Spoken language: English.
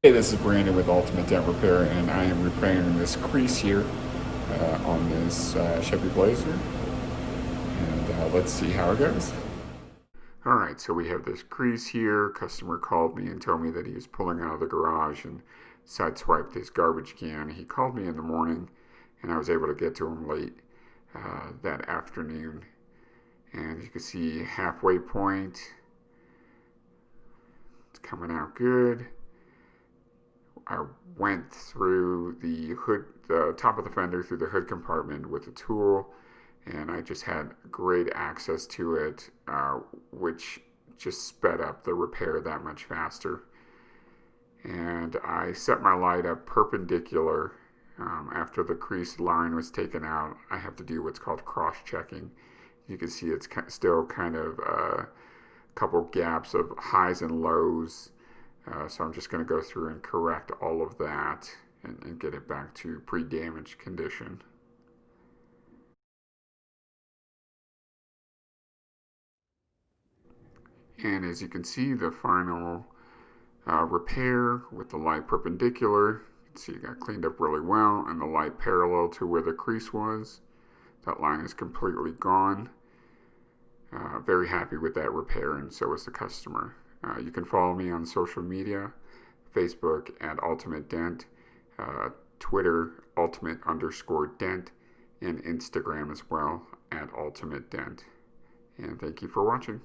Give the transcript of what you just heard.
Hey, this is Brandon with Ultimate Dent Repair, and I am repairing this crease here on this Chevy Blazer. And let's see how it goes. All right, so we have this crease here. Customer called me and told me that he was pulling out of the garage and sideswiped his garbage can. He called me in the morning, and I was able to get to him late that afternoon. And you can see halfway point. It's coming out good. I went through the hood, the top of the fender, through the hood compartment with a tool, and I just had great access to it, which just sped up the repair that much faster. And I set my light up perpendicular. After the crease line was taken out, I have to do what's called cross-checking. You can see it's still kind of a couple gaps of highs and lows. So I'm just going to go through and correct all of that and get it back to pre-damaged condition. And as you can see, the final repair with the light perpendicular, you can see it got cleaned up really well, and the light parallel to where the crease was. That line is completely gone. Very happy with that repair, and so is the customer. You can follow me on social media, Facebook at Ultimate Dent, Twitter Ultimate_Dent, and Instagram as well at Ultimate Dent. And thank you for watching.